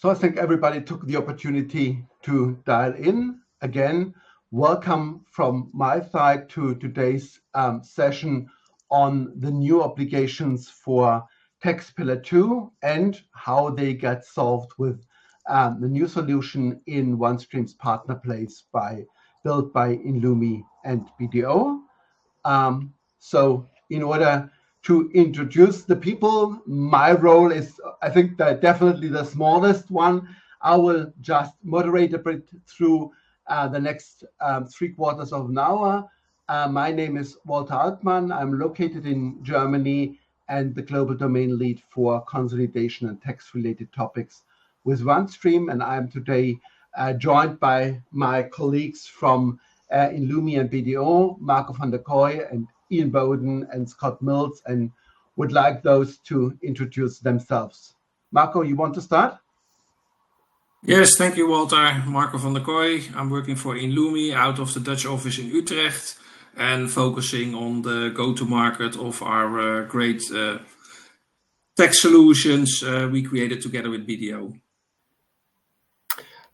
So I think everybody took the opportunity to dial in. Again, welcome from my side to today's session on the new obligations for Tax Pillar 2 and how they get solved with the new solution in OneStream's PartnerPlace built by inlumi and BDO. So in order to introduce the people, my role is, I think, definitely the smallest one. I will just moderate a bit through the next 3/4 of an hour. My name is Walter Altmann. I'm located in Germany and the global domain lead for consolidation and tax-related topics with OneStream. And I'm today joined by my colleagues from inlumi and BDO, Marco van der Kooi and Ian Bowden and Scott Mills, and would like those to introduce themselves. Marco, you want to start? Yes, thank you, Walter. Marco van der Kooi. I'm working for inlumi out of the Dutch office in Utrecht and focusing on the go-to-market of our great tax solutions we created together with BDO.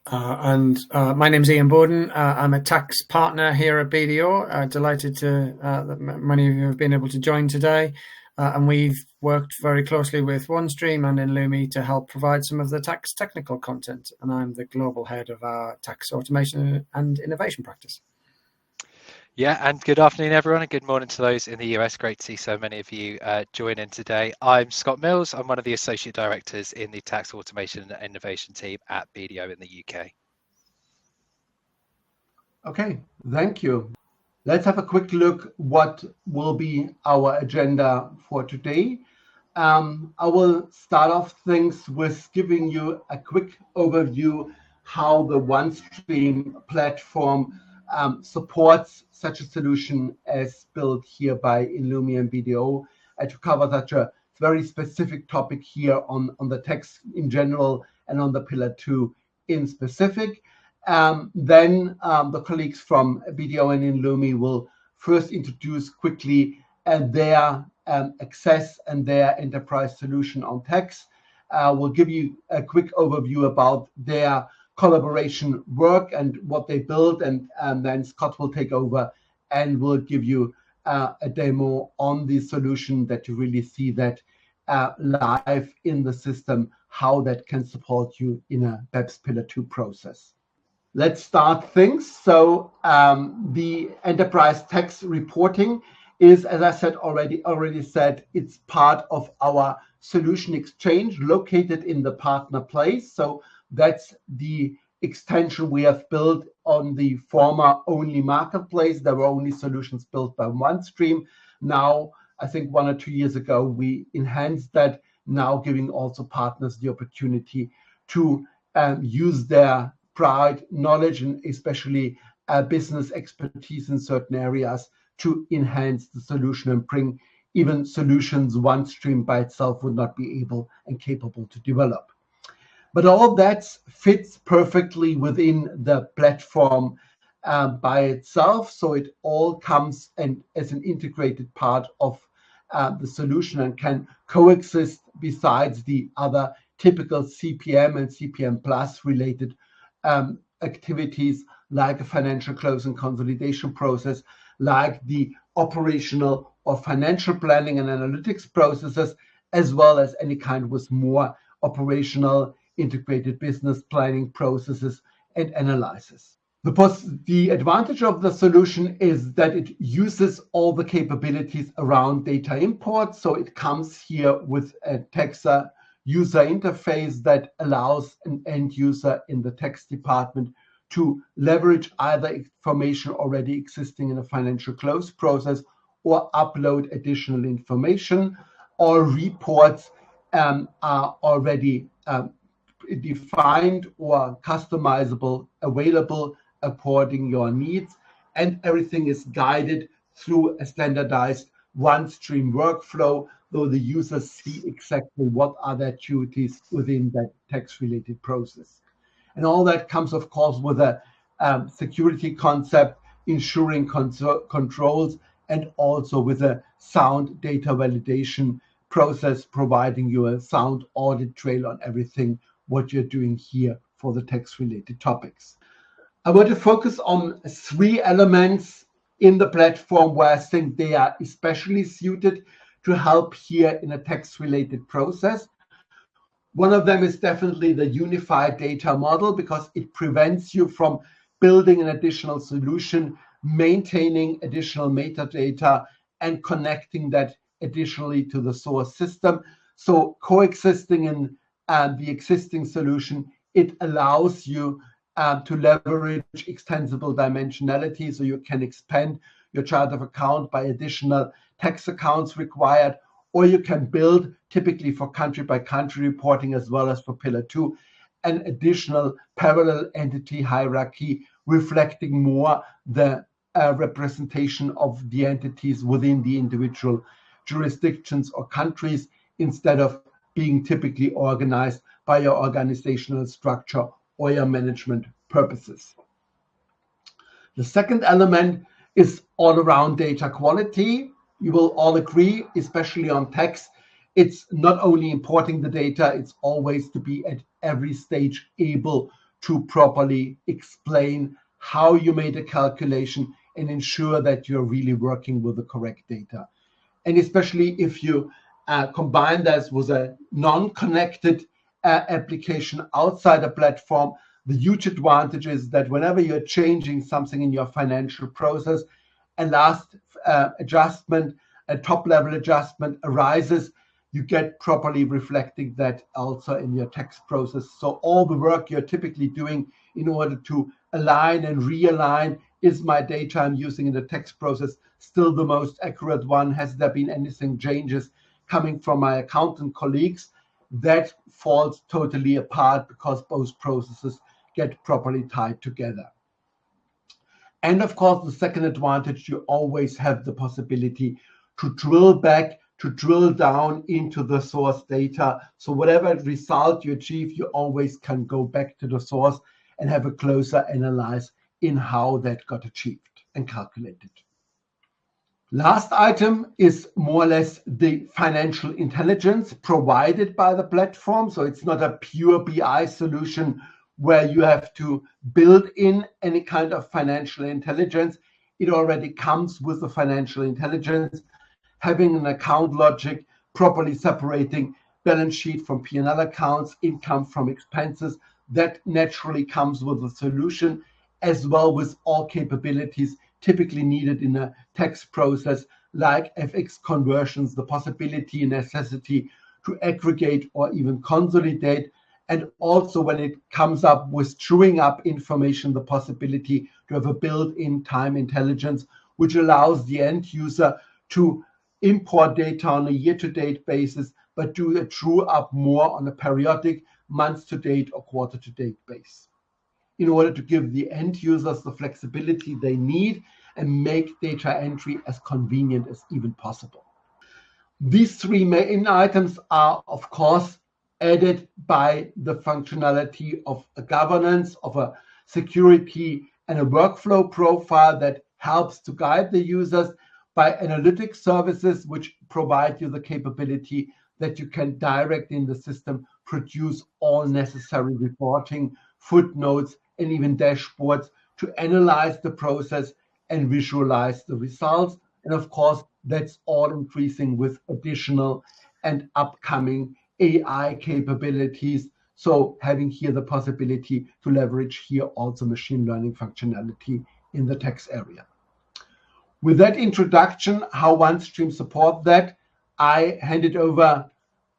My name's Ian Bowden. I'm a tax partner here at BDO. Delighted that many of you have been able to join today. And we've worked very closely with OneStream and inlumi to help provide some of the tax technical content. And I'm the global head of our tax automation and innovation practice. Yeah, and good afternoon, everyone, and good morning to those in the US. Great to see so many of you join in today. I'm Scott Mills. I'm one of the associate directors in the tax automation and innovation team at BDO in the UK. Okay, thank you. Let's have a quick look what will be our agenda for today. I will start off things with giving you a quick overview how the OneStream platform supports such a solution as built here by inlumi and BDO, to cover such a very specific topic here on the tax in general and on the Pillar 2 in specific. Then the colleagues from BDO and inlumi will first introduce quickly their access and their enterprise solution on tax. We'll give you a quick overview about their collaboration work and what they build, and then Scott will take over and will give you a demo on the solution that you really see that live in the system, how that can support you in a BEPS Pillar 2 process. Let's start things. So the enterprise tax reporting is, as I said already said, it's part of our solution exchange located in the PartnerPlace. So that's the extension we have built on the former only marketplace. There were only solutions built by OneStream. Now, I think 1 or 2 years ago, we enhanced that, now giving also partners the opportunity to use their pride, knowledge, and especially business expertise in certain areas to enhance the solution and bring even solutions OneStream by itself would not be able and capable to develop. But all that fits perfectly within the platform by itself. So it all comes as an integrated part of the solution and can coexist besides the other typical CPM and CPM plus related activities like a financial close and consolidation process, like the operational or financial planning and analytics processes, as well as any kind with more operational integrated business planning processes and analysis. The advantage of the solution is that it uses all the capabilities around data import. So it comes here with a taxa user interface that allows an end user in the tax department to leverage either information already existing in a financial close process or upload additional information, or reports are already defined or customizable, available according your needs, and everything is guided through a standardized OneStream workflow, though the users see exactly what are their duties within that tax-related process. And all that comes, of course, with a security concept, ensuring controls, and also with a sound data validation process, providing you a sound audit trail on everything what you're doing here for the tax-related topics. I want to focus on 3 elements in the platform where I think they are especially suited to help here in a tax-related process. One of them is definitely the unified data model, because it prevents you from building an additional solution, maintaining additional metadata, and connecting that additionally to the source system. So coexisting in the existing solution, it allows you to leverage extensible dimensionality, so you can expand your chart of account by additional tax accounts required, or you can build, typically for country by country reporting as well as for Pillar 2, an additional parallel entity hierarchy reflecting more the representation of the entities within the individual jurisdictions or countries, instead of being typically organized by your organizational structure or your management purposes. The second element is all around data quality. You will all agree, especially on tax, it's not only importing the data, it's always to be at every stage able to properly explain how you made a calculation and ensure that you're really working with the correct data. And especially if you combine that with a non-connected application outside a platform, the huge advantage is that whenever you're changing something in your financial process, a last adjustment, a top-level adjustment arises, you get properly reflecting that also in your tax process. So all the work you're typically doing in order to align and realign, is my data I'm using in the tax process still the most accurate one? Has there been anything changes coming from my accountant colleagues? That falls totally apart because both processes get properly tied together. And of course, the second advantage, you always have the possibility to drill back, to drill down into the source data. So whatever result you achieve, you always can go back to the source and have a closer analysis in how that got achieved and calculated. Last item is more or less the financial intelligence provided by the platform. So it's not a pure BI solution where you have to build in any kind of financial intelligence. It already comes with the financial intelligence, having an account logic, properly separating balance sheet from P&L accounts, income from expenses. That naturally comes with the solution, as well with all capabilities typically needed in a tax process, like FX conversions, the possibility and necessity to aggregate or even consolidate. And also when it comes up with chewing up information, the possibility to have a built-in time intelligence, which allows the end user to import data on a year-to-date basis, but do a true up more on a periodic month-to-date or quarter-to-date basis, in order to give the end users the flexibility they need and make data entry as convenient as even possible. These 3 main items are, of course, added by the functionality of a governance, of a security and a workflow profile that helps to guide the users, by analytic services which provide you the capability that you can direct in the system produce all necessary reporting, footnotes, and even dashboards to analyze the process and visualize the results. And of course, that's all increasing with additional and upcoming AI capabilities. So having here the possibility to leverage here also machine learning functionality in the tax area. With that introduction, how OneStream support that, I hand it over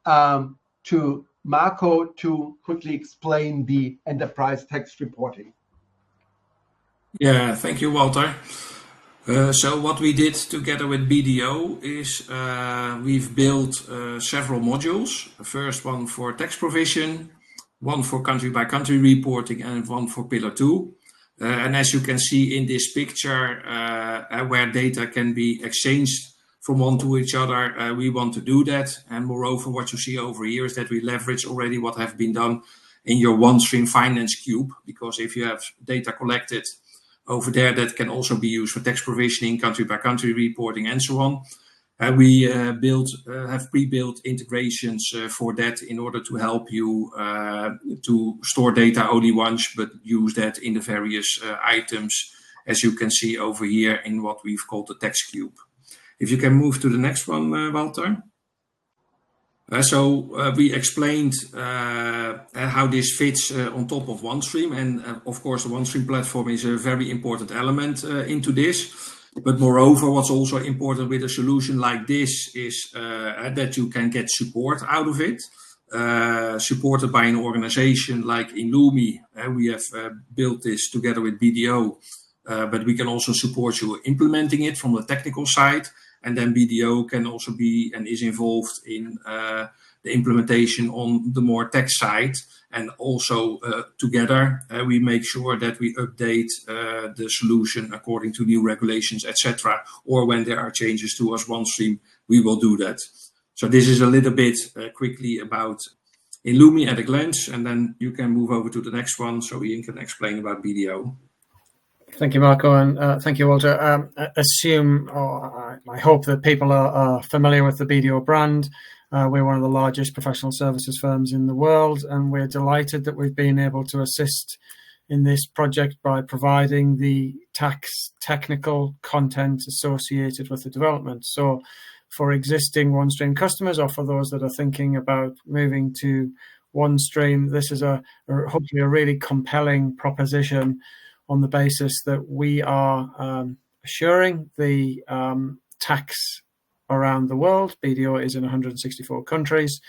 to Marco to quickly explain the enterprise tax reporting. Yeah, thank you, Walter. So what we did together with BDO is we've built several modules. The first one for tax provision, one for country by country reporting, and one for Pillar 2. And as you can see in this picture, where data can be exchanged from one to each other, we want to do that. And moreover, what you see over here is that we leverage already what have been done in your OneStream Finance Cube, because if you have data collected over there, that can also be used for tax provisioning, country by country reporting, and so on. We have pre-built integrations for that in order to help you to store data only once, but use that in the various items, as you can see over here in what we've called the text cube. If you can move to the next one, Walter. We explained how this fits on top of OneStream, and of course the OneStream platform is a very important element into this. But moreover, what's also important with a solution like this is that you can get support out of it, supported by an organization like inlumi. We have built this together with BDO, but we can also support you implementing it from the technical side. And then BDO can also be and is involved in the implementation on the more tech side. And also together, we make sure that we update the solution according to new regulations, etc. Or when there are changes to us OneStream, we will do that. So this is a little bit quickly about inlumi at a glance, and then you can move over to the next one so Ian can explain about BDO. Thank you, Marco, and thank you, Walter. I hope that people are familiar with the BDO brand. We're one of the largest professional services firms in the world, and we're delighted that we've been able to assist in this project by providing the tax technical content associated with the development. So for existing OneStream customers, or for those that are thinking about moving to OneStream, this is hopefully a really compelling proposition on the basis that we are assuring the tax around the world. BDO is in 164 countries.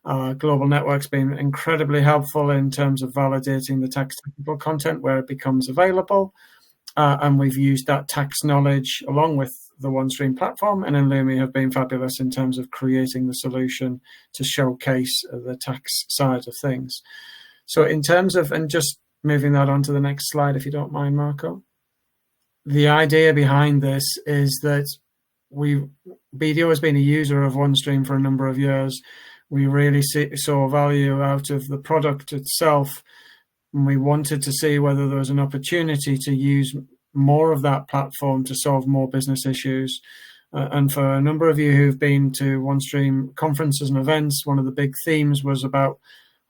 Global Network's been incredibly helpful in terms of validating the tax technical content where it becomes available. And we've used that tax knowledge along with the OneStream platform, and inlumi have been fabulous in terms of creating the solution to showcase the tax side of things. So in terms of, and just moving that on to the next slide, if you don't mind, Marco. The idea behind this is that BDO has been a user of OneStream for a number of years. We really saw value out of the product itself, and we wanted to see whether there was an opportunity to use more of that platform to solve more business issues. And for a number of you who've been to OneStream conferences and events, one of the big themes was about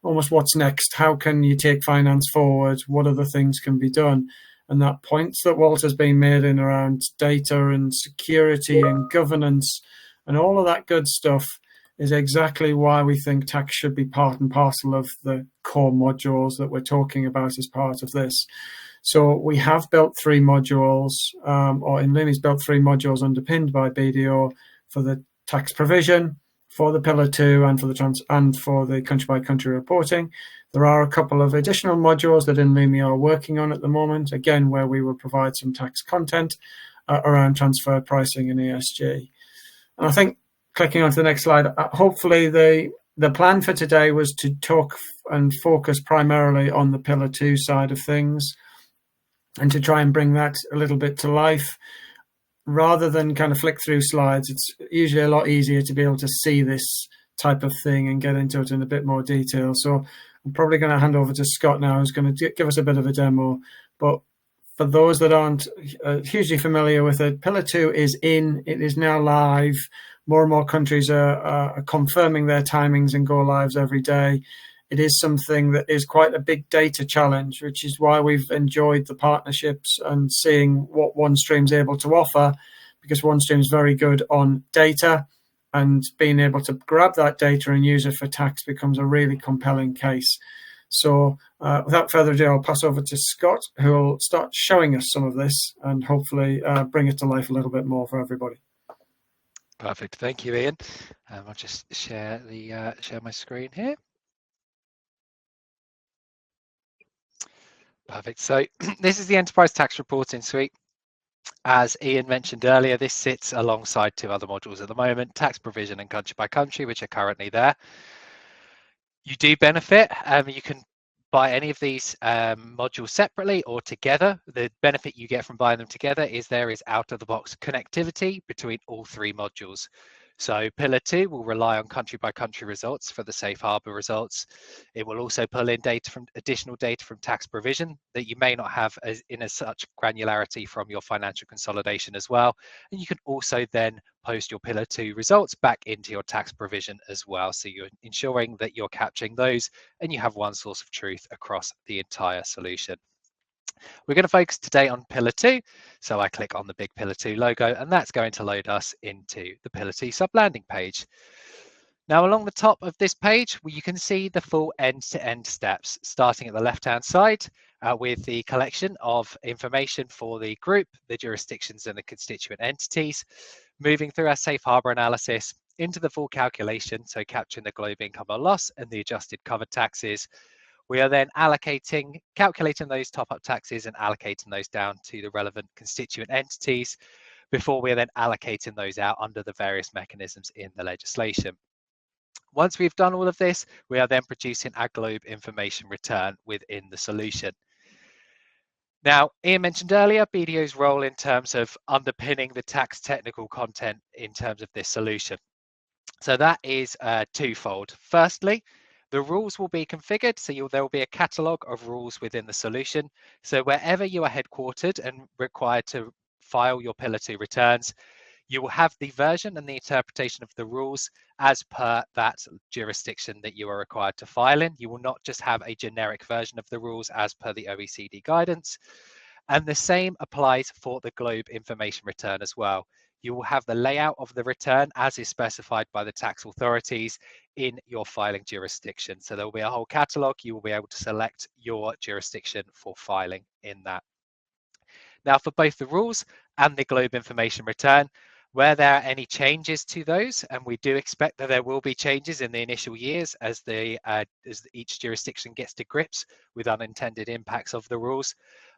almost what's next. How can you take finance forward? What other things can be done? And that point that Walter's been made in around data and security and governance and all of that good stuff is exactly why we think tax should be part and parcel of the core modules that we're talking about as part of this. So we have built 3 modules, or inlumi's built 3 modules underpinned by BDO for the tax provision, for the Pillar 2, and for the country-by-country reporting. There are a couple of additional modules that inlumi are working on at the moment, again, where we will provide some tax content around transfer pricing and ESG. And I think, clicking on to the next slide, hopefully the plan for today was to talk and focus primarily on the Pillar 2 side of things and to try and bring that a little bit to life. Rather than kind of flick through slides, it's usually a lot easier to be able to see this type of thing and get into it in a bit more detail. So I'm probably going to hand over to Scott now, who's going to give us a bit of a demo. But for those that aren't hugely familiar with it, Pillar 2 is it is now live. More and more countries are confirming their timings and go lives every day. It is something that is quite a big data challenge, which is why we've enjoyed the partnerships and seeing what OneStream's able to offer, because OneStream is very good on data, and being able to grab that data and use it for tax becomes a really compelling case. So without further ado, I'll pass over to Scott, who will start showing us some of this and hopefully bring it to life a little bit more for everybody. Perfect. Thank you, Ian. I'll just share my screen here. Perfect. So this is the Enterprise Tax Reporting Suite. As Ian mentioned earlier, this sits alongside 2 other modules at the moment, tax provision and country by country, which are currently there. You do benefit. You can buy any of these modules separately or together. The benefit you get from buying them together is there is out-of-the-box connectivity between all 3 modules. So Pillar 2 will rely on country by country results for the safe harbour results. It will also pull in additional data from tax provision that you may not have in such granularity from your financial consolidation as well. And you can also then post your Pillar 2 results back into your tax provision as well. So you're ensuring that you're capturing those and you have one source of truth across the entire solution. We're going to focus today on Pillar 2. So I click on the big Pillar 2 logo, and that's going to load us into the Pillar 2 sub-landing page. Now, along the top of this page, you can see the full end-to-end steps, starting at the left-hand side with the collection of information for the group, the jurisdictions, and the constituent entities, moving through our safe harbour analysis into the full calculation, so capturing the globe income or loss and the adjusted covered taxes. We are then calculating those top-up taxes and allocating those down to the relevant constituent entities before we are then allocating those out under the various mechanisms in the legislation. Once we've done all of this, we are then producing our globe information return within the solution. Now, Ian mentioned earlier BDO's role in terms of underpinning the tax technical content in terms of this solution. So that is twofold. Firstly, the rules will be configured, so there will be a catalogue of rules within the solution. So wherever you are headquartered and required to file your Pillar 2 returns, you will have the version and the interpretation of the rules as per that jurisdiction that you are required to file in. You will not just have a generic version of the rules as per the OECD guidance. And the same applies for the globe information return as well. You will have the layout of the return as is specified by the tax authorities in your filing jurisdiction. So there will be a whole catalogue. You will be able to select your jurisdiction for filing in that. Now, for both the rules and the globe information return, where there are any changes to those, and we do expect that there will be changes in the initial years as each jurisdiction gets to grips with unintended impacts of the rules,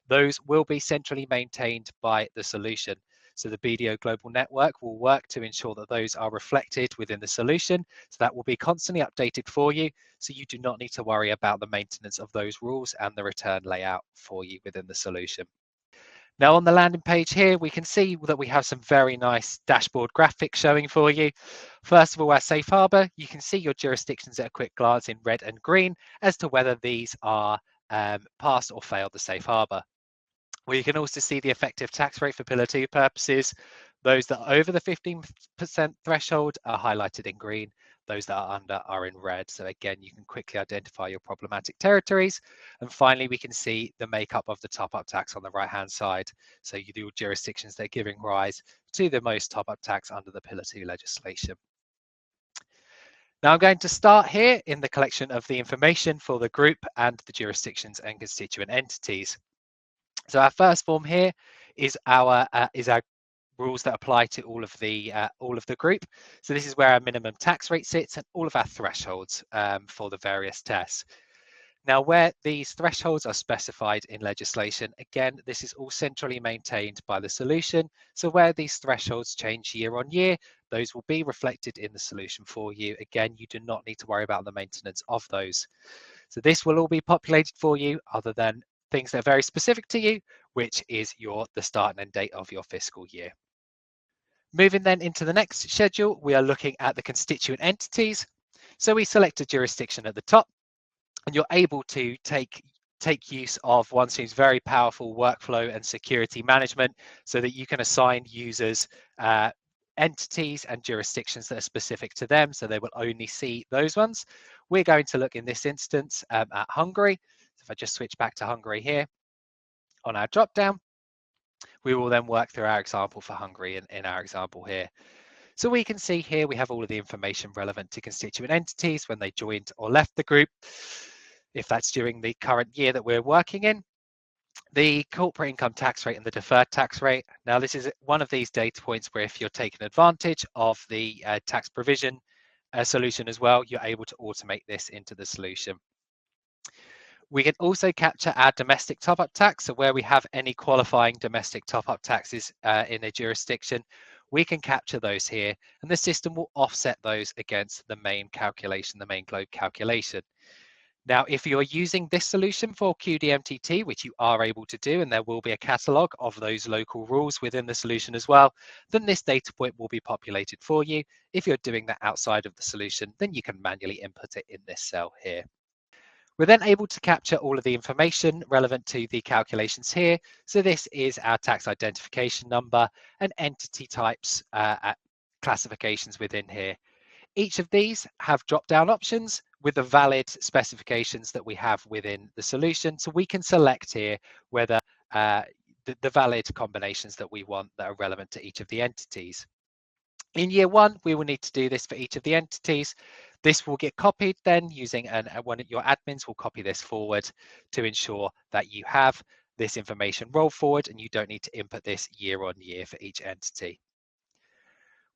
those will be centrally maintained by the solution. So the BDO Global Network will work to ensure that those are reflected within the solution. So that will be constantly updated for you. So you do not need to worry about the maintenance of those rules and the return layout for you within the solution. Now on the landing page here, we can see that we have some very nice dashboard graphics showing for you. First of all, our safe harbour, you can see your jurisdictions at a quick glance in red and green as to whether these are passed or failed the safe harbour. Well, you can also see the effective tax rate for Pillar 2 purposes. Those that are over the 15% threshold are highlighted in green. Those that are under are in red. So again, you can quickly identify your problematic territories. And finally, we can see the makeup of the top-up tax on the right-hand side. So you do jurisdictions that are giving rise to the most top-up tax under the Pillar 2 legislation. Now I'm going to start here in the collection of the information for the group and the jurisdictions and constituent entities. So our first form here is our rules that apply to all of the group. So this is where our minimum tax rate sits and all of our thresholds for the various tests. Now, where these thresholds are specified in legislation, again, this is all centrally maintained by the solution. So where these thresholds change year on year, those will be reflected in the solution for you. Again, you do not need to worry about the maintenance of those. So this will all be populated for you other than things that are very specific to you, which is the start and end date of your fiscal year. Moving then into the next schedule, we are looking at the constituent entities. So we select a jurisdiction at the top, and you're able to take use of OneStream's very powerful workflow and security management so that you can assign users entities and jurisdictions that are specific to them, so they will only see those ones. We're going to look in this instance at Hungary. So if I just switch back to Hungary here on our drop down, we will then work through our example for Hungary in our example here. So we can see here we have all of the information relevant to constituent entities when they joined or left the group, if that's during the current year that we're working in, the corporate income tax rate and the deferred tax rate. Now this is one of these data points where if you're taking advantage of the tax provision solution as well, you're able to automate this into the solution. We can also capture our domestic top-up tax. So where we have any qualifying domestic top-up taxes in a jurisdiction, we can capture those here, and the system will offset those against the main calculation, the main globe calculation. Now, if you're using this solution for QDMTT, which you are able to do, and there will be a catalog of those local rules within the solution as well, then this data point will be populated for you. If you're doing that outside of the solution, then you can manually input it in this cell here. We're then able to capture all of the information relevant to the calculations here. So this is our tax identification number and entity types classifications within here. Each of these have drop-down options with the valid specifications that we have within the solution. So we can select here whether the valid combinations that we want that are relevant to each of the entities. In year one, we will need to do this for each of the entities. This will get copied then using one of your admins will copy this forward to ensure that you have this information roll forward and you don't need to input this year on year for each entity.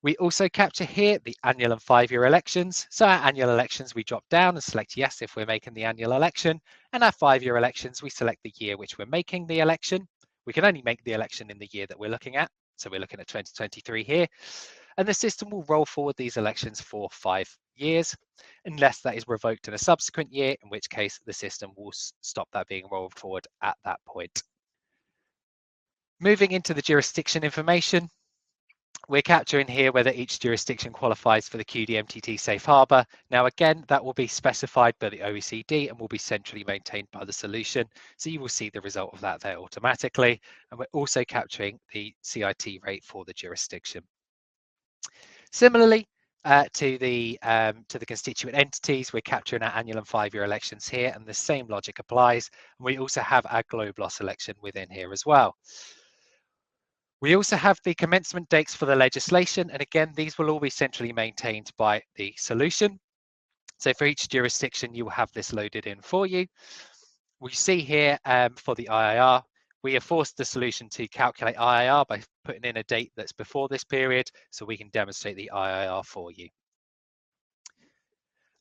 We also capture here the annual and 5-year elections. So our annual elections, we drop down and select yes if we're making the annual election. And our 5-year elections, we select the year which we're making the election. We can only make the election in the year that we're looking at. So we're looking at 2023 here. And the system will roll forward these elections for 5 years, unless that is revoked in a subsequent year, in which case the system will stop that being rolled forward at that point. Moving into the jurisdiction information, we're capturing here whether each jurisdiction qualifies for the QDMTT safe harbor. Now, again, that will be specified by the OECD and will be centrally maintained by the solution. So you will see the result of that there automatically. And we're also capturing the CIT rate for the jurisdiction. Similarly, to the constituent entities, we're capturing our annual and 5-year elections here, and the same logic applies. And we also have our globe loss election within here as well. We also have the commencement dates for the legislation, and again, these will all be centrally maintained by the solution. So for each jurisdiction, you will have this loaded in for you. We see here for the IIR, we have forced the solution to calculate IIR by putting in a date that's before this period, so we can demonstrate the IIR for you.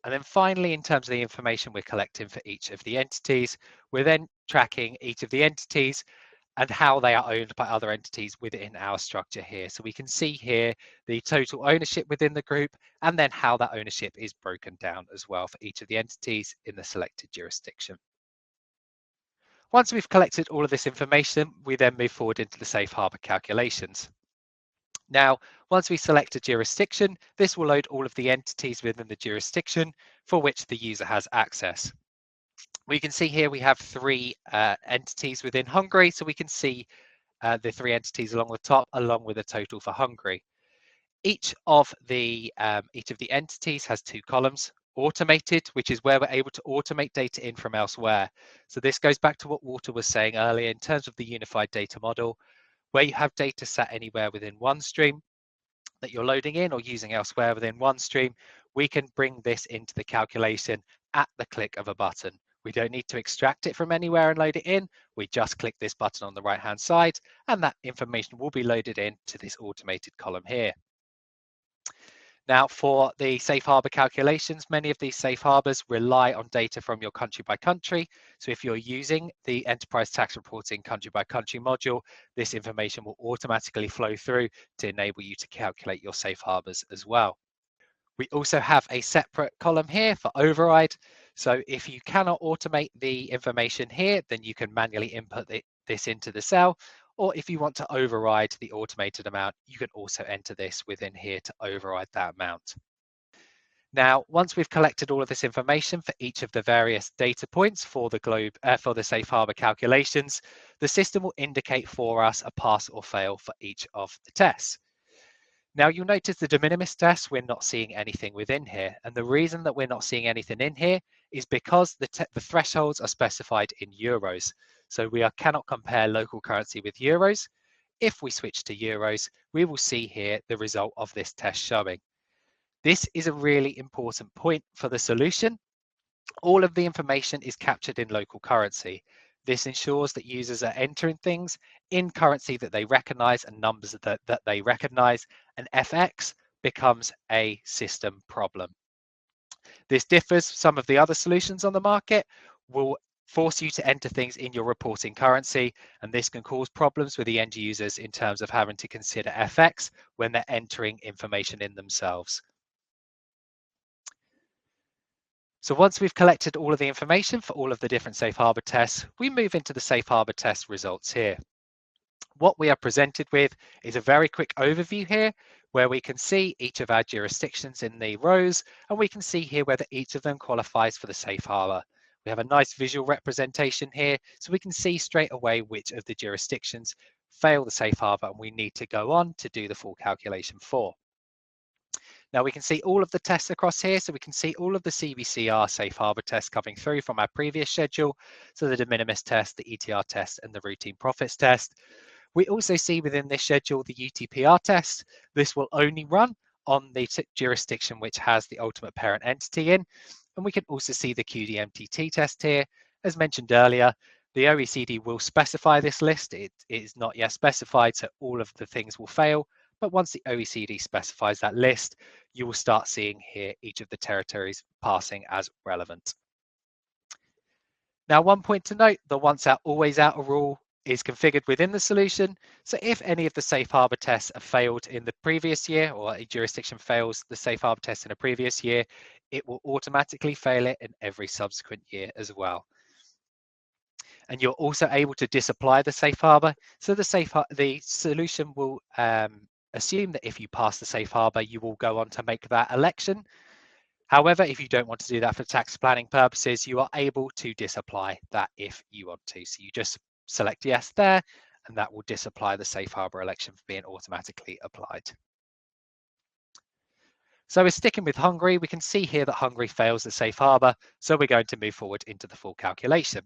And then finally, in terms of the information we're collecting for each of the entities, we're then tracking each of the entities and how they are owned by other entities within our structure here. So we can see here the total ownership within the group and then how that ownership is broken down as well for each of the entities in the selected jurisdiction. Once we've collected all of this information, we then move forward into the safe harbor calculations. Now, once we select a jurisdiction, this will load all of the entities within the jurisdiction for which the user has access. We can see here we have 3 entities within Hungary, so we can see the 3 entities along the top, along with a total for Hungary. Each of the entities has 2 columns. Automated, which is where we're able to automate data in from elsewhere. So this goes back to what Walter was saying earlier in terms of the unified data model, where you have data sat anywhere within OneStream that you're loading in or using elsewhere within OneStream, we can bring this into the calculation at the click of a button. We don't need to extract it from anywhere and load it in. We just click this button on the right-hand side, and that information will be loaded in to this automated column here. Now, for the safe harbor calculations, many of these safe harbors rely on data from your country by country. So if you're using the enterprise tax reporting country by country module, this information will automatically flow through to enable you to calculate your safe harbors as well. We also have a separate column here for override. So if you cannot automate the information here, then you can manually input this into the cell. Or if you want to override the automated amount, you can also enter this within here to override that amount. Now, once we've collected all of this information for each of the various data points for the safe harbor calculations, the system will indicate for us a pass or fail for each of the tests. Now, you'll notice the de minimis test, we're not seeing anything within here. And the reason that we're not seeing anything in here is because the thresholds are specified in euros. So we cannot compare local currency with euros. If we switch to euros, we will see here the result of this test showing. This is a really important point for the solution. All of the information is captured in local currency. This ensures that users are entering things in currency that they recognize and numbers that they recognize, and FX becomes a system problem. This differs from some of the other solutions on the market, will force you to enter things in your reporting currency, and this can cause problems with the end users in terms of having to consider FX when they're entering information in themselves. So once we've collected all of the information for all of the different safe harbor tests, we move into the safe harbor test results here. What we are presented with is a very quick overview here where we can see each of our jurisdictions in the rows, and we can see here whether each of them qualifies for the safe harbor. We have a nice visual representation here, so we can see straight away which of the jurisdictions fail the safe harbor and we need to go on to do the full calculation for. Now we can see all of the tests across here, so we can see all of the CBCR safe harbor tests coming through from our previous schedule, so the de minimis test, the ETR test, and the routine profits test. We also see within this schedule the UTPR test. This will only run on the jurisdiction which has the ultimate parent entity in. And we can also see the QDMTT test here. As mentioned earlier, the OECD will specify this list. It is not yet specified, so all of the things will fail. But once the OECD specifies that list, you will start seeing here each of the territories passing as relevant. Now, one point to note, the once out, always out rule is configured within the solution. So if any of the safe harbor tests have failed in the previous year, or a jurisdiction fails the safe harbor test in a previous year, it will automatically fail it in every subsequent year as well. And you're also able to disapply the safe harbor. So the solution will assume that if you pass the safe harbor, you will go on to make that election. However, if you don't want to do that for tax planning purposes, you are able to disapply that if you want to. So you just select yes there, and that will disapply the safe harbor election for being automatically applied. So we're sticking with Hungary. We can see here that Hungary fails the safe harbor, so we're going to move forward into the full calculation.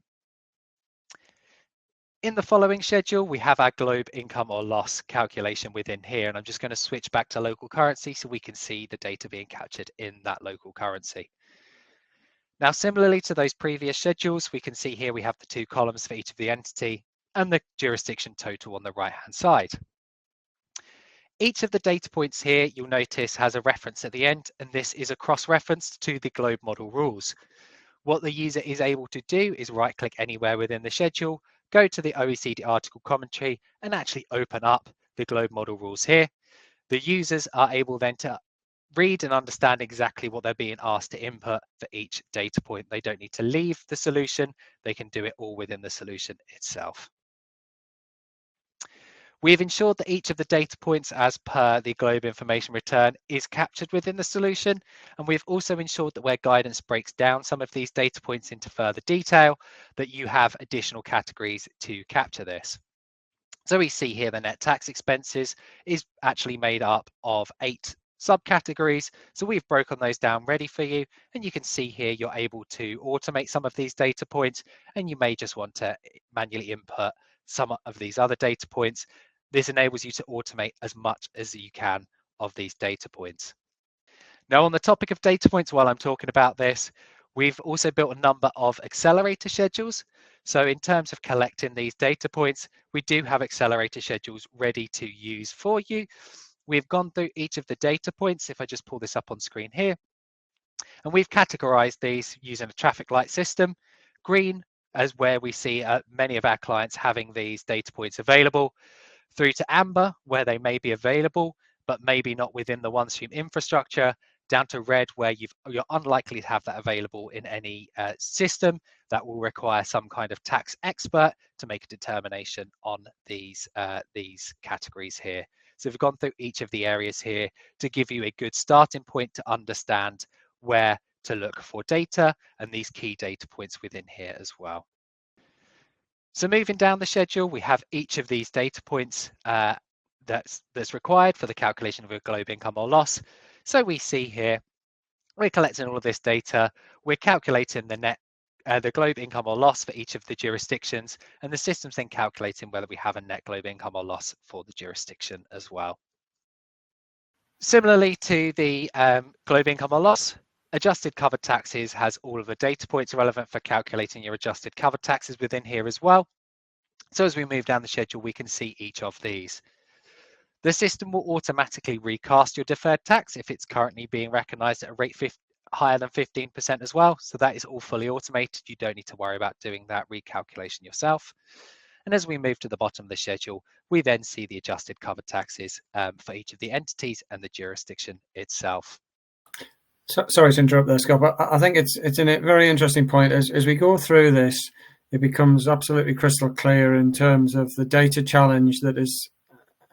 In the following schedule, we have our globe income or loss calculation within here, and I'm just going to switch back to local currency so we can see the data being captured in that local currency. Now, similarly to those previous schedules, we can see here we have the two columns for each of the entity and the jurisdiction total on the right-hand side. Each of the data points here, you'll notice, has a reference at the end, and this is a cross-reference to the globe model rules. What the user is able to do is right-click anywhere within the schedule, go to the OECD article commentary, and actually open up the globe model rules here. The users are able then to read and understand exactly what they're being asked to input for each data point. They don't need to leave the solution. They can do it all within the solution itself. We've ensured that each of the data points as per the globe information return is captured within the solution. And we've also ensured that where guidance breaks down some of these data points into further detail, that you have additional categories to capture this. So we see here the net tax expenses is actually made up of 8 subcategories. So we've broken those down ready for you. And you can see here you're able to automate some of these data points, and you may just want to manually input some of these other data points. This enables you to automate as much as you can of these data points. Now, on the topic of data points, while I'm talking about this, we've also built a number of accelerator schedules. So in terms of collecting these data points, we do have accelerator schedules ready to use for you. We've gone through each of the data points. If I just pull this up on screen here, and we've categorized these using a traffic light system. Green as where we see many of our clients having these data points available, through to amber, where they may be available, but maybe not within the OneStream infrastructure, down to red, where you're unlikely to have that available in any system that will require some kind of tax expert to make a determination on these categories here. So we've gone through each of the areas here to give you a good starting point to understand where to look for data and these key data points within here as well. So moving down the schedule, we have each of these data points that's required for the calculation of a globe income or loss. So we see here, we're collecting all of this data, we're calculating the globe income or loss for each of the jurisdictions, and the system's then calculating whether we have a net globe income or loss for the jurisdiction as well. Similarly to the globe income or loss, adjusted covered taxes has all of the data points relevant for calculating your adjusted covered taxes within here as well. So as we move down the schedule, we can see each of these. The system will automatically recast your deferred tax if it's currently being recognized at a rate higher than 15% as well. So that is all fully automated. You don't need to worry about doing that recalculation yourself. And as we move to the bottom of the schedule, we then see the adjusted covered taxes for each of the entities and the jurisdiction itself. Sorry to interrupt there, Scott, but I think it's a very interesting point. As we go through this, it becomes absolutely crystal clear in terms of the data challenge that is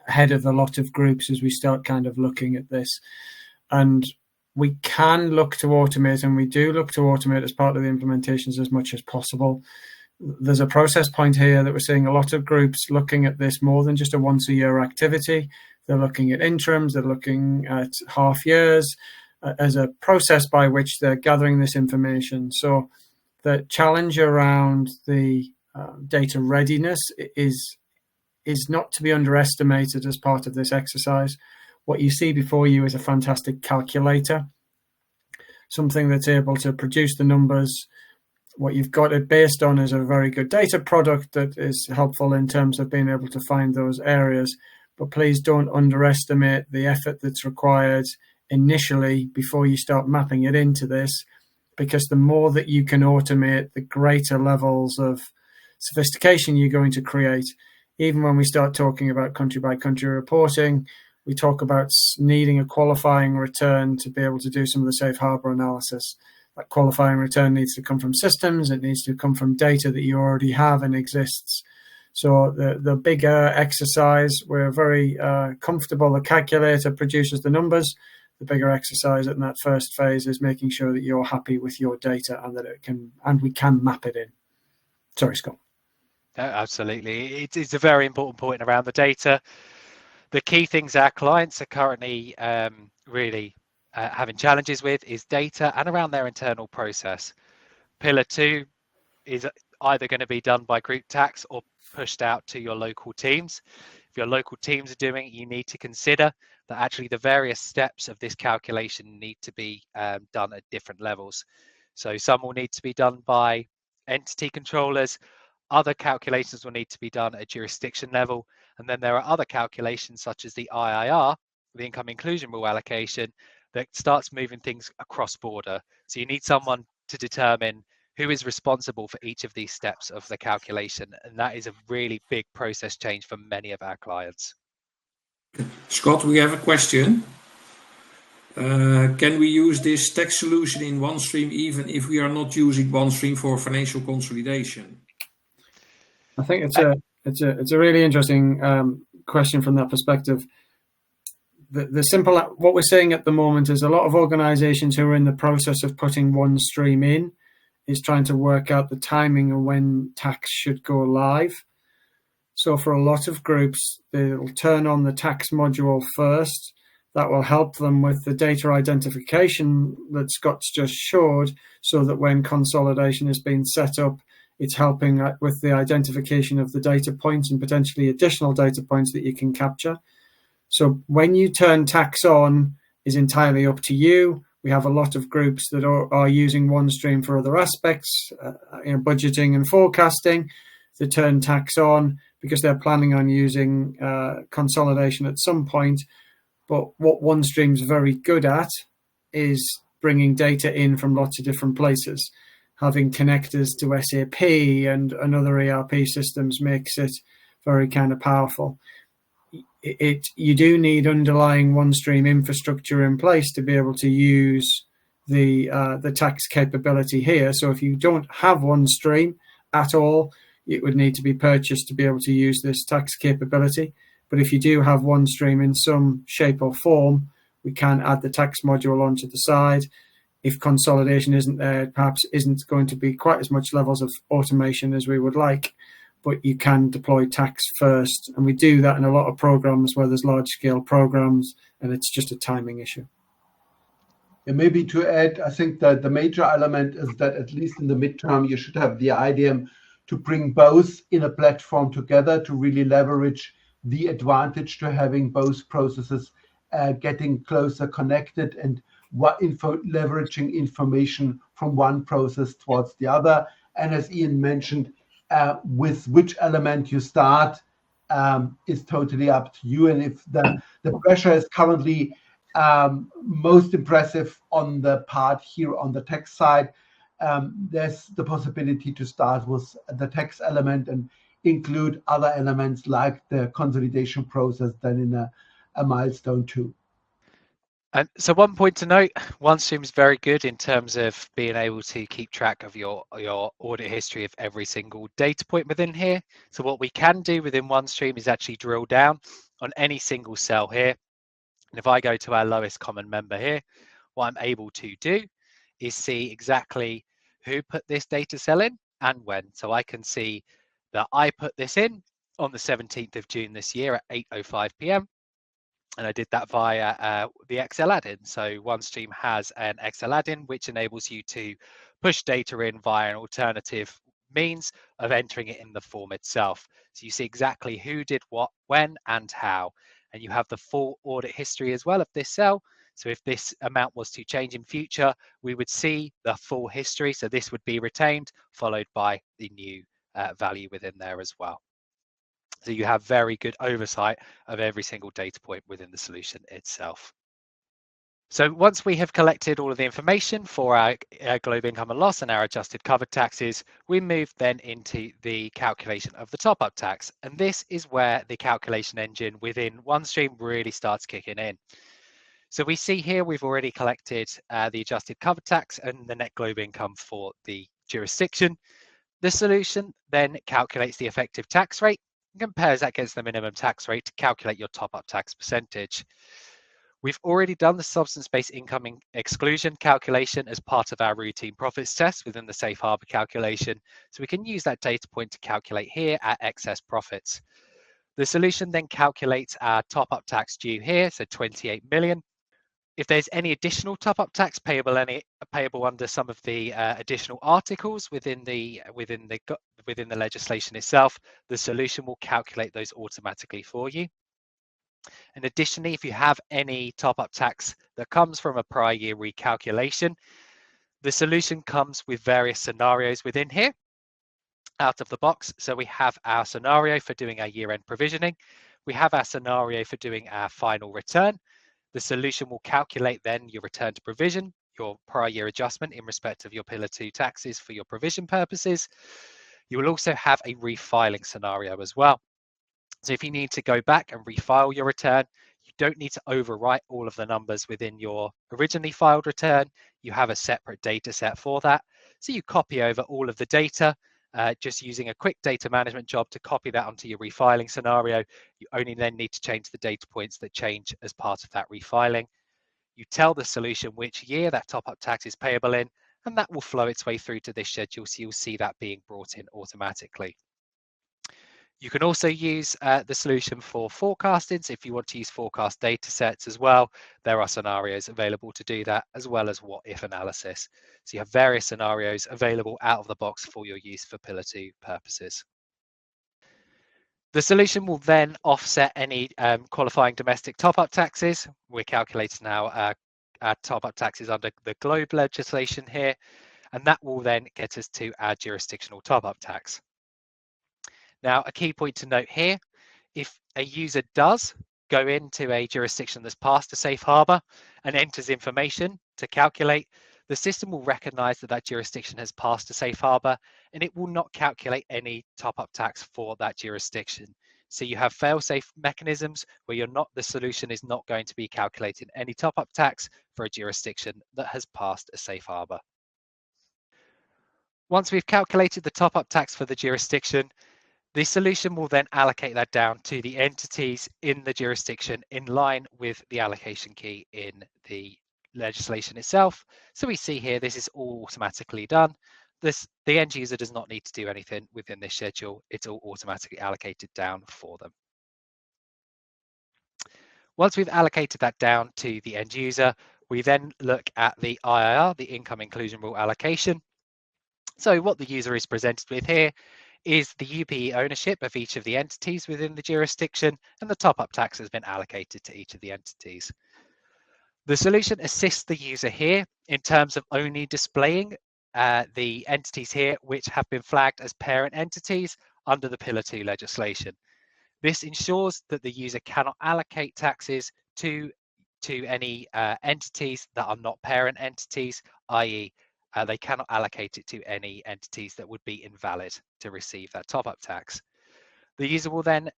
ahead of a lot of groups as we start kind of looking at this. And we can look to automate, and we do look to automate as part of the implementations as much as possible. There's a process point here that we're seeing a lot of groups looking at this more than just a once a year activity. They're looking at interims, they're looking at half years as a process by which they're gathering this information. So the challenge around the data readiness is not to be underestimated as part of this exercise. What you see before you is a fantastic calculator, something that's able to produce the numbers. What you've got it based on is a very good data product that is helpful in terms of being able to find those areas. But please don't underestimate the effort that's required initially before you start mapping it into this, because the more that you can automate, the greater levels of sophistication you're going to create. Even when we start talking about country by country reporting, we talk about needing a qualifying return to be able to do some of the safe harbor analysis. That qualifying return needs to come from systems. It needs to come from data that you already have and exists. So the bigger exercise, we're very comfortable. The calculator produces the numbers. The bigger exercise in that first phase is making sure that you're happy with your data and that it can, and we can map it in. Sorry, Scott. No, absolutely. It's a very important point around the data. The key things our clients are currently really having challenges with is data and around their internal process. Pillar 2 is either going to be done by group tax or pushed out to your local teams. If your local teams are doing it, you need to consider that actually the various steps of this calculation need to be done at different levels. So some will need to be done by entity controllers, other calculations will need to be done at jurisdiction level, and then there are other calculations such as the IIR, the income inclusion rule allocation, that starts moving things across border. So you need someone to determine who is responsible for each of these steps of the calculation, and that is a really big process change for many of our clients. Scott, we have a question. Can we use this tax solution in OneStream even if we are not using OneStream for financial consolidation? I think it's a really interesting question from that perspective. The simple, what we're seeing at the moment is a lot of organizations who are in the process of putting OneStream in is trying to work out the timing of when tax should go live. So for a lot of groups, they'll turn on the tax module first. That will help them with the data identification that Scott's just showed, so that when consolidation is being set up, it's helping with the identification of the data points and potentially additional data points that you can capture. So when you turn tax on is entirely up to you. We have a lot of groups that are using OneStream for other aspects, budgeting and forecasting. They turn tax on because they're planning on using consolidation at some point. But what OneStream's very good at is bringing data in from lots of different places. Having connectors to SAP and other ERP systems makes it very kind of powerful. You do need underlying OneStream infrastructure in place to be able to use the tax capability here. So if you don't have OneStream at all, it would need to be purchased to be able to use this tax capability. But if you do have OneStream in some shape or form, we can add the tax module onto the side. If consolidation isn't there, perhaps isn't going to be quite as much levels of automation as we would like, but you can deploy tax first. And we do that in a lot of programs where there's large scale programs, and it's just a timing issue. And maybe to add, I think that the major element is that at least in the midterm, you should have the idea to bring both in a platform together to really leverage the advantage to having both processes getting closer connected and leveraging information from one process towards the other. And as Ian mentioned, with which element you start is totally up to you. And if the pressure is currently most impressive on the part here on the tax side, there's the possibility to start with the tax element and include other elements like the consolidation process then in a milestone 2. And so one point to note, OneStream is very good in terms of being able to keep track of your audit history of every single data point within here. So what we can do within OneStream is actually drill down on any single cell here. And if I go to our lowest common member here, what I'm able to do is see exactly who put this data cell in and when. So I can see that I put this in on the 17th of June this year at 8:05 p.m. And I did that via the Excel add-in. So OneStream has an Excel add-in which enables you to push data in via an alternative means of entering it in the form itself. So you see exactly who did what, when, and how. And you have the full audit history as well of this cell. So if this amount was to change in future, we would see the full history. So this would be retained, followed by the new value within there as well. So you have very good oversight of every single data point within the solution itself. So once we have collected all of the information for our global income and loss and our adjusted covered taxes, we move then into the calculation of the top-up tax. And this is where the calculation engine within OneStream really starts kicking in. So we see here we've already collected the adjusted covered tax and the net global income for the jurisdiction. The solution then calculates the effective tax rate and compares that against the minimum tax rate to calculate your top-up tax percentage. We've already done the substance-based income exclusion calculation as part of our routine profits test within the safe harbor calculation, so we can use that data point to calculate here our excess profits. The solution then calculates our top-up tax due here, so 28 million. If there's any additional top-up tax payable under some of the additional articles within the legislation itself, the solution will calculate those automatically for you. And additionally, if you have any top-up tax that comes from a prior year recalculation, the solution comes with various scenarios within here out of the box. So we have our scenario for doing our year-end provisioning. We have our scenario for doing our final return. The solution will calculate then your return to provision, your prior year adjustment in respect of your Pillar 2 taxes for your provision purposes. You will also have a refiling scenario as well. So if you need to go back and refile your return, you don't need to overwrite all of the numbers within your originally filed return. You have a separate data set for that. So you copy over all of the data, just using a quick data management job to copy that onto your refiling scenario. You only then need to change the data points that change as part of that refiling. You tell the solution which year that top-up tax is payable in, and that will flow its way through to this schedule, so you'll see that being brought in automatically. You can also use the solution for forecasting. So if you want to use forecast data sets as well, there are scenarios available to do that, as well as what if analysis. So you have various scenarios available out of the box for your use for Pillar 2 purposes. The solution will then offset any qualifying domestic top-up taxes. We're calculating now our top-up taxes under the Globe legislation here, and that will then get us to our jurisdictional top-up tax. Now, a key point to note here, if a user does go into a jurisdiction that's passed a safe harbor and enters information to calculate, the system will recognize that that jurisdiction has passed a safe harbor, and it will not calculate any top-up tax for that jurisdiction. So you have fail-safe mechanisms where the solution is not going to be calculating any top-up tax for a jurisdiction that has passed a safe harbor. Once we've calculated the top-up tax for the jurisdiction, the solution will then allocate that down to the entities in the jurisdiction in line with the allocation key in the legislation itself. So we see here, this is all automatically done. The end user does not need to do anything within this schedule. It's all automatically allocated down for them. Once we've allocated that down to the end user, we then look at the IIR, the income inclusion rule allocation. So what the user is presented with here is the UPE ownership of each of the entities within the jurisdiction, and the top-up tax has been allocated to each of the entities. The solution assists the user here in terms of only displaying the entities here which have been flagged as parent entities under the Pillar 2 legislation. This ensures that the user cannot allocate taxes to any entities that are not parent entities, i.e. They cannot allocate it to any entities that would be invalid to receive that top-up tax. The user will then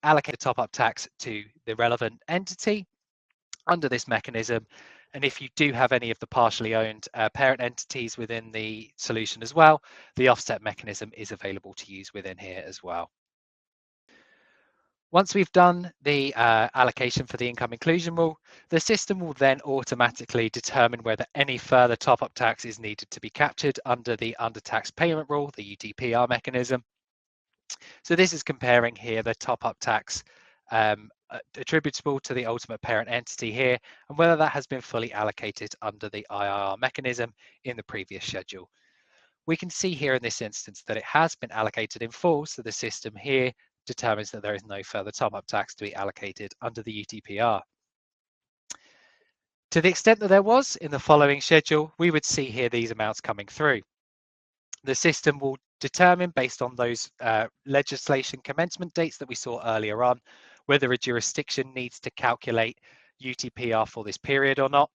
allocate the top-up tax to the relevant entity, under this mechanism. And if you do have any of the partially owned parent entities within the solution as well, the offset mechanism is available to use within here as well. Once we've done the allocation for the income inclusion rule, the system will then automatically determine whether any further top-up tax is needed to be captured under the undertax payment rule, the UTPR mechanism. So this is comparing here the top-up tax attributable to the ultimate parent entity here, and whether that has been fully allocated under the IRR mechanism in the previous schedule. We can see here in this instance that it has been allocated in full, so the system here determines that there is no further top-up tax to be allocated under the UTPR. To the extent that there was in the following schedule, we would see here these amounts coming through. The system will determine, based on those legislation commencement dates that we saw earlier on, whether a jurisdiction needs to calculate UTPR for this period or not.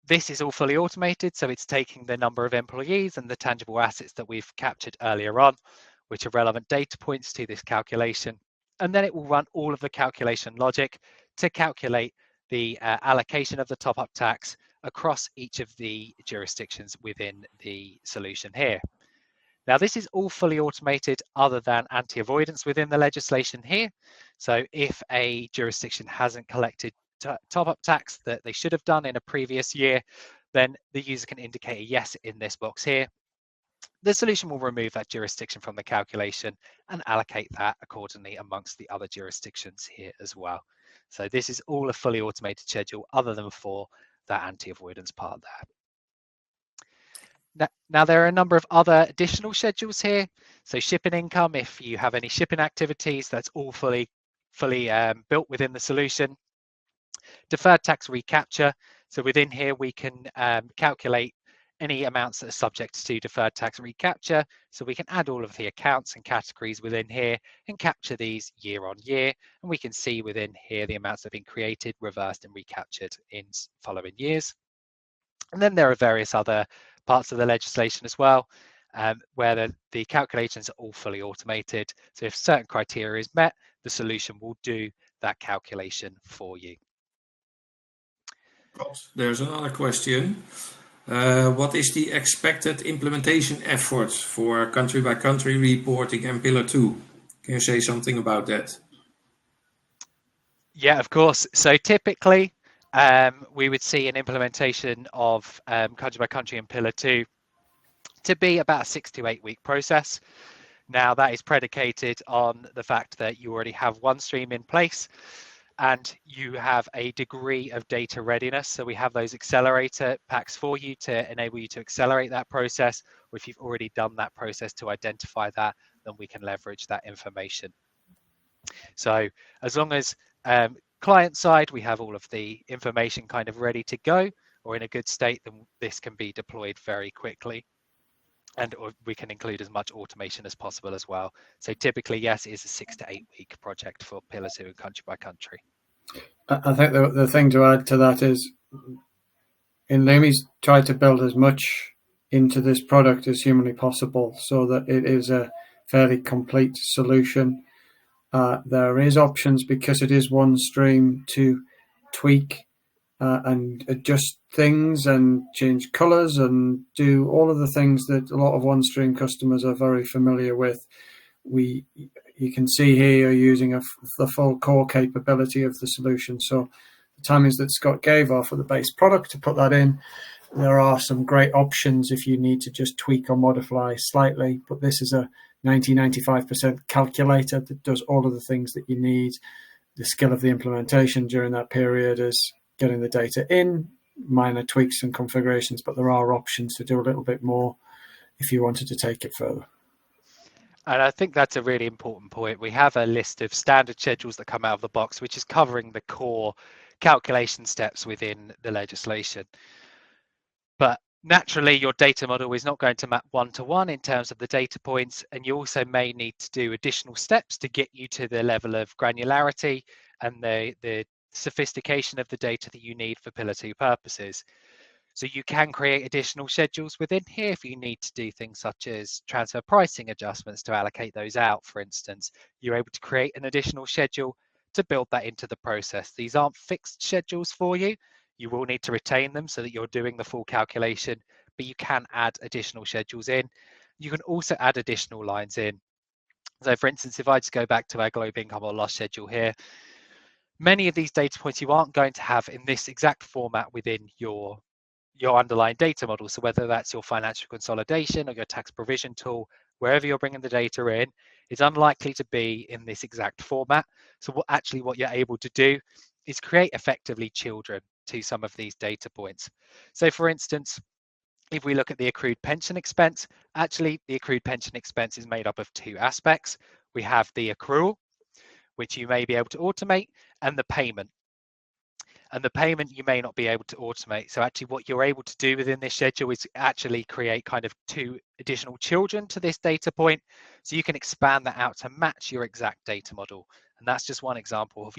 This is all fully automated, so it's taking the number of employees and the tangible assets that we've captured earlier on, which are relevant data points to this calculation. And then it will run all of the calculation logic to calculate the allocation of the top-up tax across each of the jurisdictions within the solution here. Now, this is all fully automated other than anti-avoidance within the legislation here. So if a jurisdiction hasn't collected top-up tax that they should have done in a previous year, then the user can indicate a yes in this box here. The solution will remove that jurisdiction from the calculation and allocate that accordingly amongst the other jurisdictions here as well. So this is all a fully automated schedule other than for that anti-avoidance part there. Now, there are a number of other additional schedules here. So shipping income, if you have any shipping activities, that's all fully built within the solution. Deferred tax recapture. So within here, we can calculate any amounts that are subject to deferred tax recapture. So we can add all of the accounts and categories within here and capture these year on year. And we can see within here the amounts that have been created, reversed and recaptured in following years. And then there are various other parts of the legislation as well, where the calculations are all fully automated. So if certain criteria is met, the solution will do that calculation for you. There's another question. What is the expected implementation effort for country-by-country reporting and Pillar 2? Can you say something about that? Yeah, of course. So typically, we would see an implementation of country-by-country and Pillar 2 to be about a 6 to 8 week process. Now, that is predicated on the fact that you already have OneStream in place and you have a degree of data readiness. So we have those accelerator packs for you to enable you to accelerate that process. Or if you've already done that process to identify that, then we can leverage that information. So as long as client side, we have all of the information kind of ready to go or in a good state, then this can be deployed very quickly. And we can include as much automation as possible as well. So typically, yes, it is a 6 to 8 week project for Pillar 2 and country by country. I think the thing to add to that is inlumi's tried to build as much into this product as humanly possible so that it is a fairly complete solution. There is options because it is OneStream to tweak and adjust things and change colors and do all of the things that a lot of OneStream customers are very familiar with. You can see here you're using the full core capability of the solution. So the timings that Scott gave are for the base product to put that in. There are some great options if you need to just tweak or modify slightly, but this is a 90-95% calculator that does all of the things that you need. The skill of the implementation during that period is getting the data in, minor tweaks and configurations, but there are options to do a little bit more if you wanted to take it further. And I think that's a really important point. We have a list of standard schedules that come out of the box, which is covering the core calculation steps within the legislation. But naturally, your data model is not going to map one-to-one in terms of the data points, and you also may need to do additional steps to get you to the level of granularity and the sophistication of the data that you need for Pillar 2 purposes. So you can create additional schedules within here if you need to do things such as transfer pricing adjustments to allocate those out, for instance. You're able to create an additional schedule to build that into the process. These aren't fixed schedules for you. You will need to retain them so that you're doing the full calculation, but you can add additional schedules in. You can also add additional lines in. So for instance, if I just go back to our globe income or loss schedule here, many of these data points you aren't going to have in this exact format within your underlying data model. So whether that's your financial consolidation or your tax provision tool, wherever you're bringing the data in, it's unlikely to be in this exact format. So what you're able to do is create effectively children to some of these data points. So for instance, if we look at the accrued pension expense, actually the accrued pension expense is made up of two aspects. We have the accrual, which you may be able to automate, and the payment. And the payment you may not be able to automate. So actually what you're able to do within this schedule is actually create kind of two additional children to this data point. So you can expand that out to match your exact data model. And that's just one example of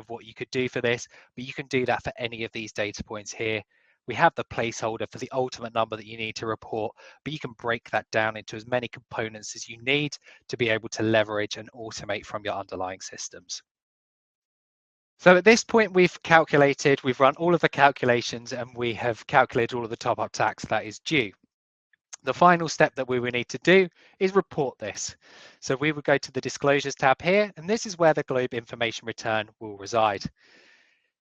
what you could do for this, but you can do that for any of these data points here. We have the placeholder for the ultimate number that you need to report, but you can break that down into as many components as you need to be able to leverage and automate from your underlying systems. So at this point, we've run all of the calculations, and we have calculated all of the top-up tax that is due. The final step that we will need to do is report this. So we will go to the disclosures tab here, and this is where the Globe Information Return will reside.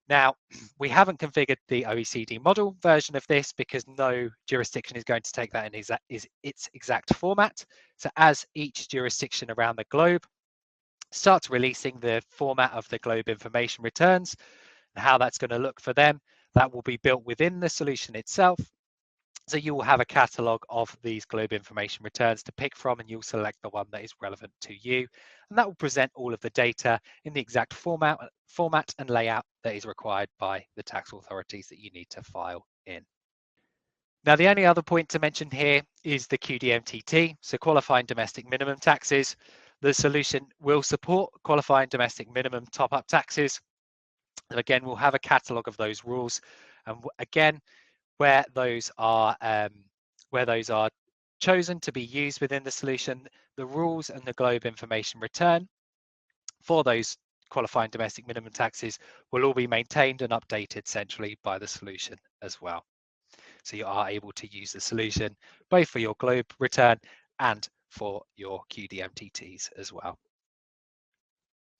Now, we haven't configured the OECD model version of this because no jurisdiction is going to take that in its exact format. So as each jurisdiction around the globe starts releasing the format of the Globe Information Returns and how that's going to look for them, that will be built within the solution itself. So you will have a catalog of these Globe Information Returns to pick from, and you'll select the one that is relevant to you. And that will present all of the data in the exact format and layout that is required by the tax authorities that you need to file in. Now, the only other point to mention here is the QDMTT, so qualifying domestic minimum taxes. The solution will support qualifying domestic minimum top-up taxes. And again, we'll have a catalog of those rules. And again, where those are chosen to be used within the solution, the rules and the Globe Information Return for those qualifying domestic minimum taxes will all be maintained and updated centrally by the solution as well. So you are able to use the solution both for your Globe return and for your QDMTTs as well.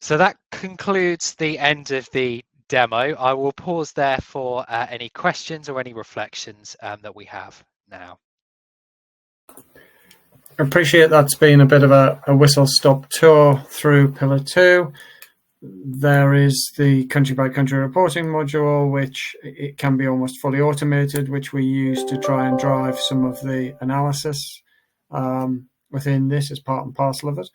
So that concludes the end of the demo. I will pause there for any questions or any reflections that we have now. I appreciate that's been a bit of a whistle-stop tour through Pillar 2. There is the country-by-country reporting module, which it can be almost fully automated, which we use to try and drive some of the analysis within this as part and parcel of it.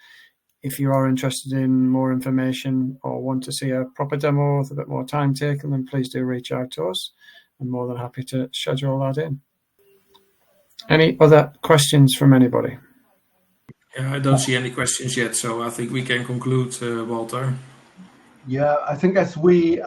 If you are interested in more information or want to see a proper demo with a bit more time taken, then please do reach out to us. I'm more than happy to schedule that in. Any other questions from anybody? Yeah, I don't see any questions yet, so I think we can conclude, Walter. Yeah, I think as we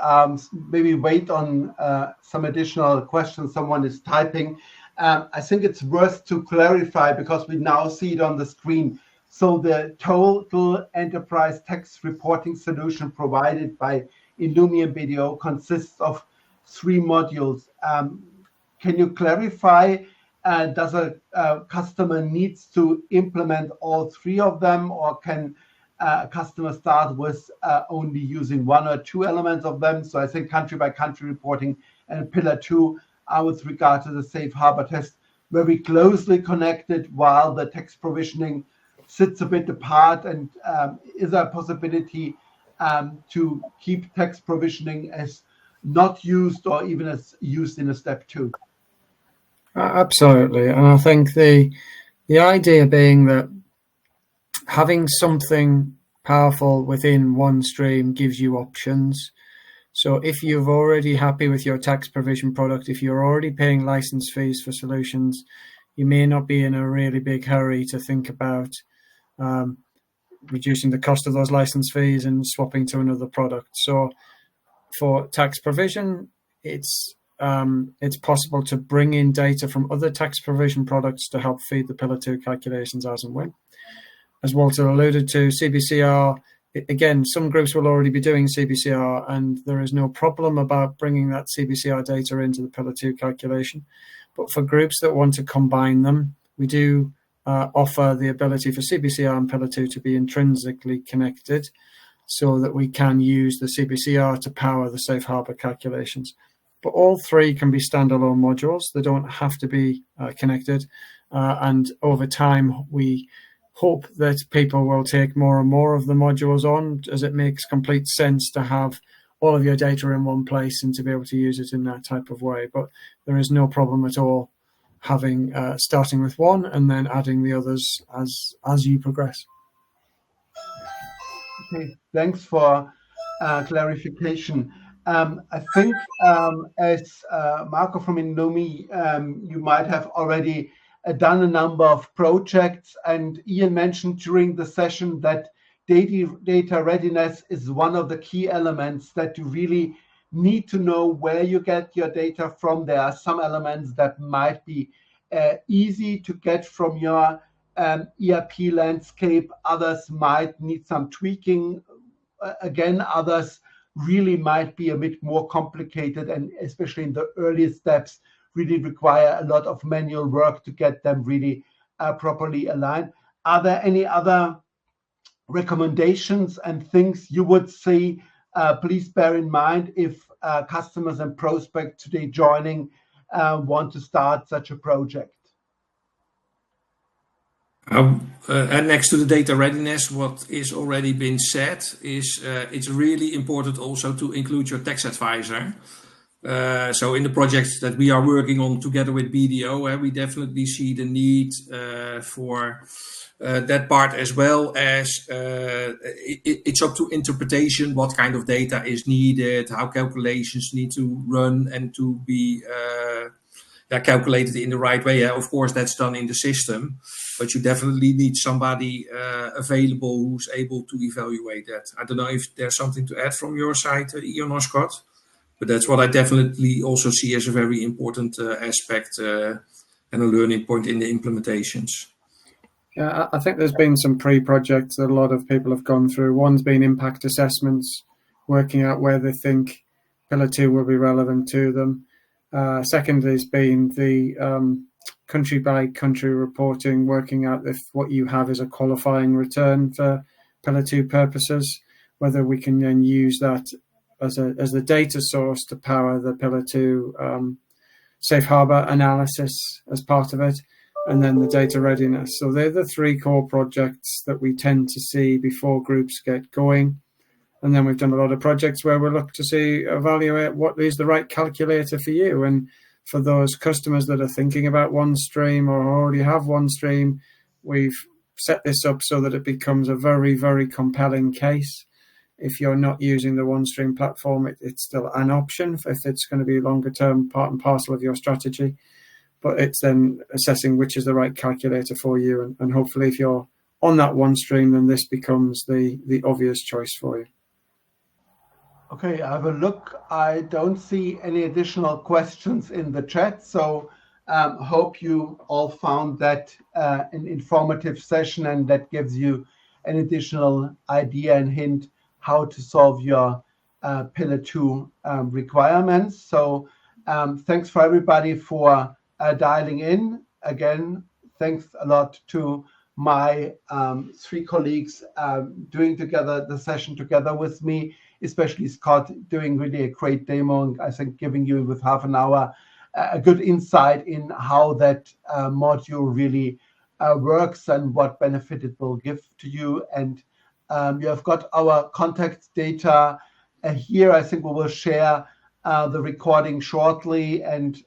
maybe wait on some additional questions someone is typing, I think it's worth to clarify, because we now see it on the screen. So the total enterprise tax reporting solution provided by inlumi and BDO consists of 3 modules. Can you clarify, does a customer needs to implement all 3 of them, or can a customer start with only using 1 or 2 elements of them? So I think country by country reporting and Pillar 2 are, with regard to the safe harbor test, very closely connected, while the tax provisioning sits a bit apart. And is there a possibility to keep tax provisioning as not used, or even as used in a step 2? Absolutely. And I think the idea being that having something powerful within OneStream gives you options. So if you're already happy with your tax provision product, if you're already paying license fees for solutions, you may not be in a really big hurry to think about reducing the cost of those license fees and swapping to another product. So for tax provision, it's possible to bring in data from other tax provision products to help feed the Pillar 2 calculations as and when. As Walter alluded to, CBCR again, some groups will already be doing CBCR, and there is no problem about bringing that CBCR data into the Pillar 2 calculation. But for groups that want to combine them, we do offer the ability for CBCR and Pillar 2 to be intrinsically connected, so that we can use the CBCR to power the safe harbor calculations. But all three can be standalone modules. They don't have to be connected. And over time, we hope that people will take more and more of the modules on, as it makes complete sense to have all of your data in one place and to be able to use it in that type of way. But there is no problem at all having starting with one and then adding the others as you progress. Okay, thanks for clarification. I think as Marco from inlumi, you might have already done a number of projects, and Ian mentioned during the session that data readiness is one of the key elements, that you really need to know where you get your data from. There are some elements that might be easy to get from your ERP landscape. Others might need some tweaking. Again, others really might be a bit more complicated, and especially in the early steps, really require a lot of manual work to get them really properly aligned. Are there any other recommendations and things you would say, please bear in mind if customers and prospects today joining want to start such a project? And next to the data readiness, what is already been said is it's really important also to include your tax advisor. So in the projects that we are working on together with BDO, we definitely see the need for that part, as well as it's up to interpretation, what kind of data is needed, how calculations need to run and to be calculated in the right way. Of course, that's done in the system, but you definitely need somebody available who's able to evaluate that. I don't know if there's something to add from your side, Ian or Scott, but that's what I definitely also see as a very important aspect and a learning point in the implementations. Yeah, I think there's been some pre-projects that a lot of people have gone through. One's been impact assessments, working out where they think Pillar 2 will be relevant to them. Second has been the country by country reporting, working out if what you have is a qualifying return for Pillar 2 purposes, whether we can then use that as the data source to power the Pillar 2 safe harbor analysis as part of it, and then the data readiness. So they're the three core projects that we tend to see before groups get going. And then we've done a lot of projects where we look to evaluate what is the right calculator for you. And for those customers that are thinking about OneStream or already have OneStream, we've set this up so that it becomes a very, very compelling case. If you're not using the OneStream platform, it's still an option if it's going to be longer term part and parcel of your strategy. But it's then assessing which is the right calculator for you. And hopefully if you're on that OneStream, then this becomes the obvious choice for you. Okay, I have a look. I don't see any additional questions in the chat, so hope you all found that an informative session, and that gives you an additional idea and hint how to solve your Pillar 2 requirements. So thanks for everybody for dialing in. Again, thanks a lot to my three colleagues doing together the session together with me, especially Scott doing really a great demo, and I think giving you with half an hour a good insight in how that module really works and what benefit it will give to you. And you have got our contact data here. I think we will share the recording shortly, and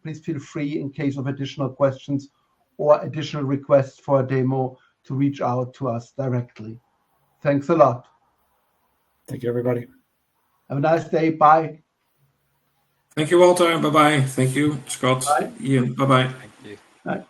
please feel free in case of additional questions or additional requests for a demo to reach out to us directly. Thanks a lot. Thank you, everybody. Have a nice day. Bye. Thank you, Walter. Bye-bye. Thank you, Scott. Bye. Ian. Bye-bye. Thank you. Bye.